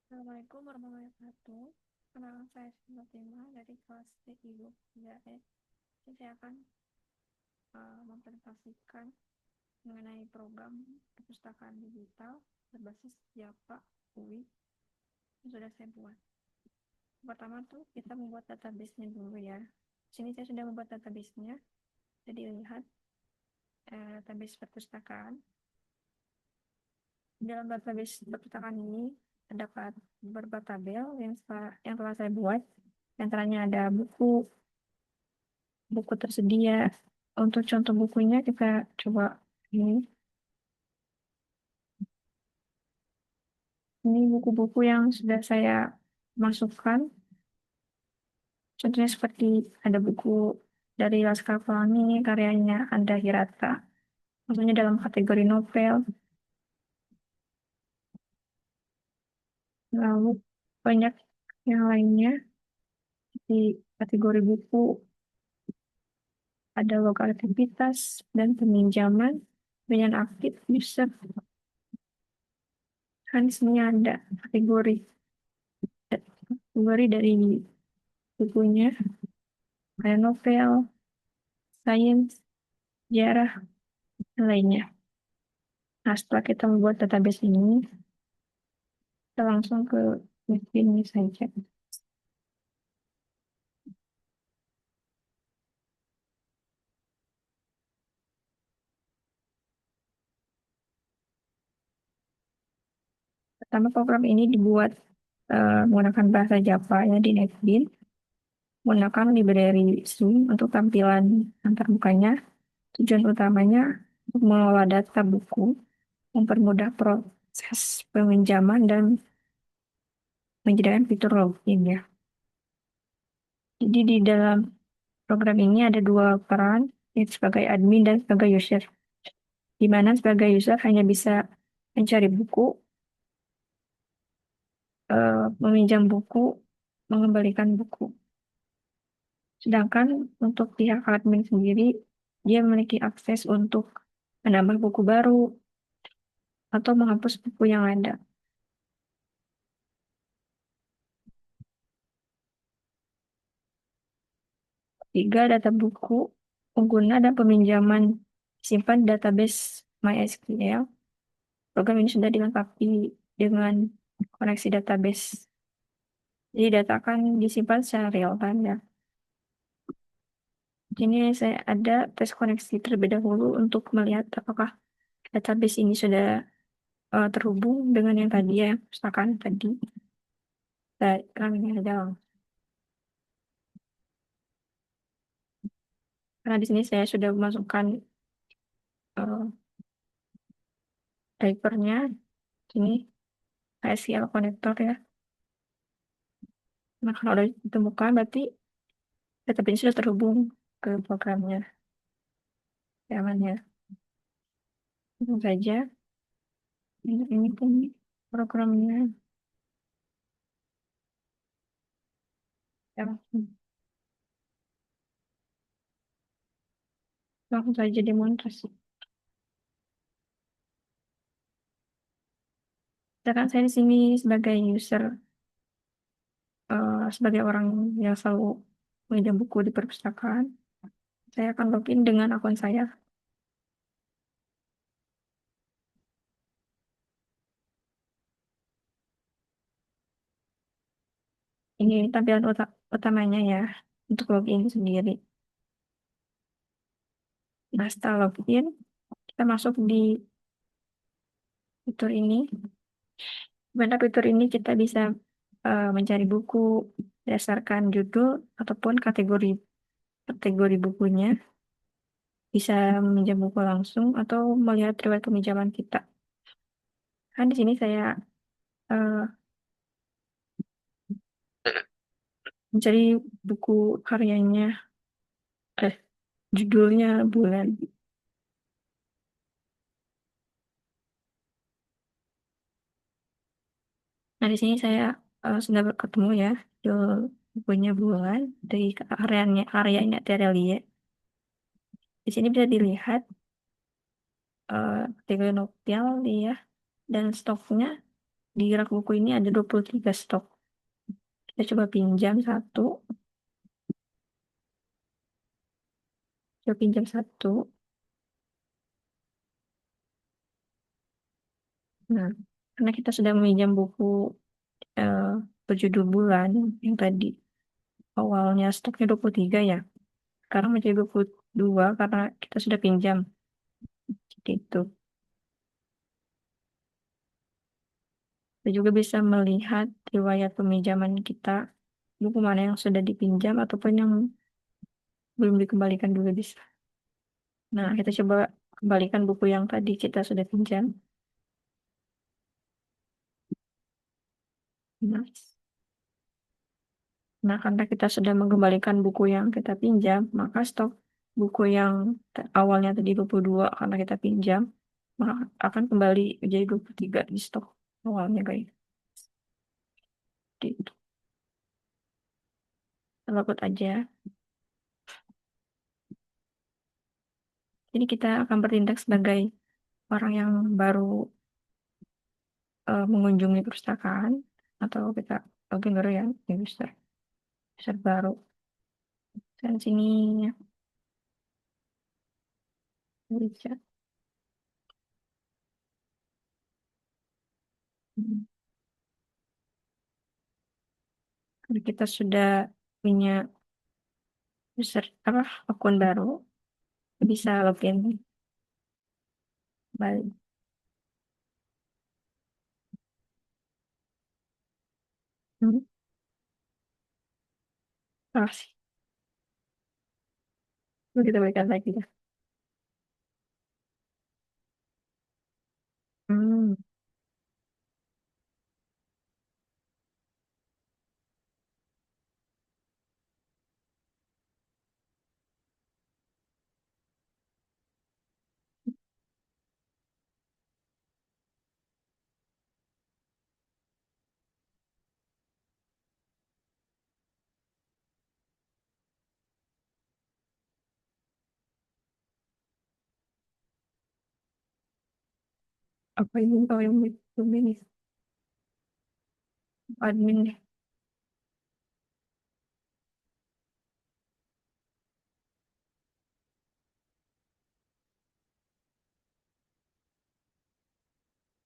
Assalamualaikum warahmatullahi wabarakatuh. Kenalkan saya Fatima dari kelas TI 3E. Jadi saya akan mempresentasikan mengenai program perpustakaan digital berbasis Java UI yang sudah saya buat. Pertama tuh kita membuat database-nya dulu ya. Sini saya sudah membuat database-nya. Jadi lihat database perpustakaan. Di dalam database perpustakaan ini terdapat beberapa tabel yang telah saya buat. Di antaranya ada buku tersedia. Untuk contoh bukunya kita coba ini. Ini buku-buku yang sudah saya masukkan. Contohnya seperti ada buku dari Laskar Pelangi, karyanya Anda Hirata. Maksudnya dalam kategori novel. Lalu banyak yang lainnya di kategori buku ada lokal aktivitas dan peminjaman dengan aktif user. Kan di sini ada kategori dari bukunya, ada novel, sains, sejarah, dan lainnya. Nah, setelah kita membuat database ini, kita langsung ke mesinnya saja. Pertama, program ini dibuat menggunakan bahasa Java ya di NetBeans, menggunakan library Zoom untuk tampilan antarmukanya. Tujuan utamanya untuk mengelola data buku, mempermudah proses peminjaman, dan menyediakan fitur login ya. Jadi di dalam program ini ada dua peran, yaitu sebagai admin dan sebagai user. Di mana sebagai user hanya bisa mencari buku, meminjam buku, mengembalikan buku. Sedangkan untuk pihak admin sendiri, dia memiliki akses untuk menambah buku baru atau menghapus buku yang ada. Tiga, data buku, pengguna dan peminjaman simpan di database MySQL. Program ini sudah dilengkapi dengan koneksi database. Jadi data akan disimpan secara real time ya. Ini saya ada tes koneksi terlebih dahulu untuk melihat apakah database ini sudah terhubung dengan yang tadi ya, perpustakaan tadi. Kami ada. Karena di sini saya sudah memasukkan uh, drivernya. Ini ASQL connector ya. Nah, kalau udah ditemukan berarti database sudah terhubung ke programnya. Ya, aman ya. Langsung saja. Ini pun programnya. Ya, langsung saja demonstrasi. Sedangkan saya di sini sebagai user, sebagai orang yang selalu meminjam buku di perpustakaan, saya akan login dengan akun saya. Ini tampilan utamanya ya, untuk login sendiri. Nah, setelah login, kita masuk di fitur ini. Pada fitur ini kita bisa mencari buku berdasarkan judul ataupun kategori kategori bukunya. Bisa meminjam buku langsung atau melihat riwayat peminjaman kita. Kan di sini saya eh, mencari buku karyanya, eh, judulnya bulan. Nah, di sini saya sudah ketemu ya judul bukunya bulan dari karyanya Terelie. Di sini bisa dilihat kategori novel ya dan stoknya di rak buku ini ada 23 stok. Kita coba pinjam satu. Coba pinjam satu. Nah, karena kita sudah meminjam buku eh, berjudul bulan yang tadi awalnya stoknya 23 ya. Sekarang menjadi 22 karena kita sudah pinjam. Jadi itu. Kita juga bisa melihat riwayat peminjaman kita, buku mana yang sudah dipinjam ataupun yang belum dikembalikan juga bisa. Nah, kita coba kembalikan buku yang tadi kita sudah pinjam. Nah, karena kita sudah mengembalikan buku yang kita pinjam, maka stok buku yang awalnya tadi 22 karena kita pinjam, maka akan kembali menjadi 23 di stok awalnya, guys. Gitu. Kita upload aja. Jadi kita akan bertindak sebagai orang yang baru mengunjungi perpustakaan atau kita login baru ya, user baru. Dan sini ya, bisa. Kalau kita sudah punya user apa akun baru, bisa login kembali. Hmm. Makasih. Lalu kita berikan lagi ya. Hmm. Apa ini? Oh, yang belum ini. Admin deh.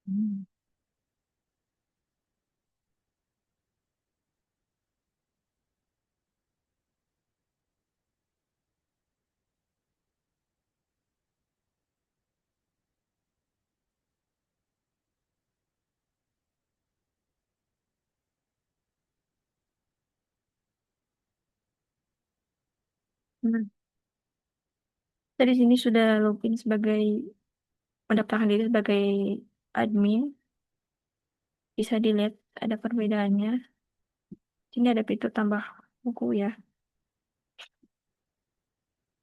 Hmm. Nah, saya di sini sudah login sebagai mendaftarkan diri sebagai admin. Bisa dilihat ada perbedaannya. Sini ada fitur tambah buku ya.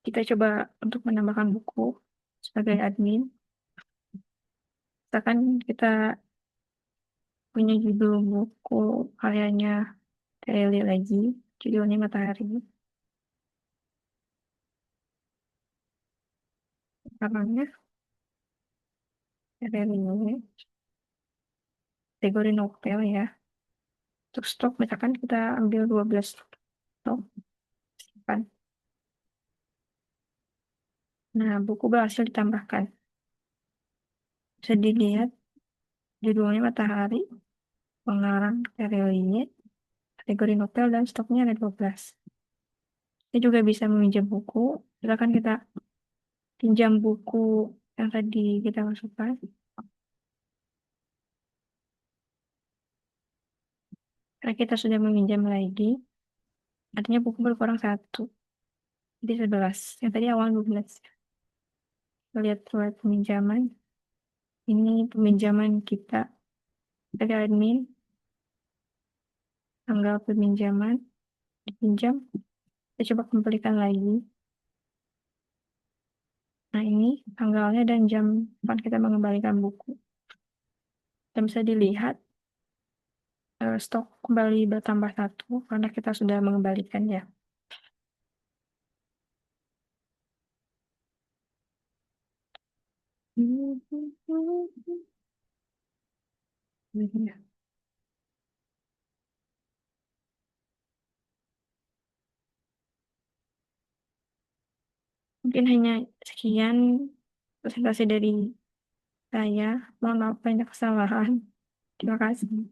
Kita coba untuk menambahkan buku sebagai admin. Misalkan kita punya judul buku karyanya Tereli lagi, judulnya Matahari. Namanya Tereli, kategori novel ya. Untuk stok, misalkan kita ambil 12 stok, kan. Nah, buku berhasil ditambahkan. Bisa dilihat judulnya Matahari, pengarang Tereli, kategori novel, dan stoknya ada 12. Kita juga bisa meminjam buku. Misalkan kita pinjam buku yang tadi kita masukkan. Karena kita sudah meminjam lagi, artinya buku berkurang satu. Jadi 11. Yang tadi awal 12. Kita lihat surat peminjaman. Ini peminjaman kita dari admin. Tanggal peminjaman. Dipinjam. Kita coba kembalikan lagi. Nah ini tanggalnya dan jam kapan kita mengembalikan buku. Dan bisa dilihat stok kembali bertambah satu karena kita sudah mengembalikan ya. Mungkin hanya sekian presentasi dari saya. Mohon maaf banyak kesalahan. Terima kasih.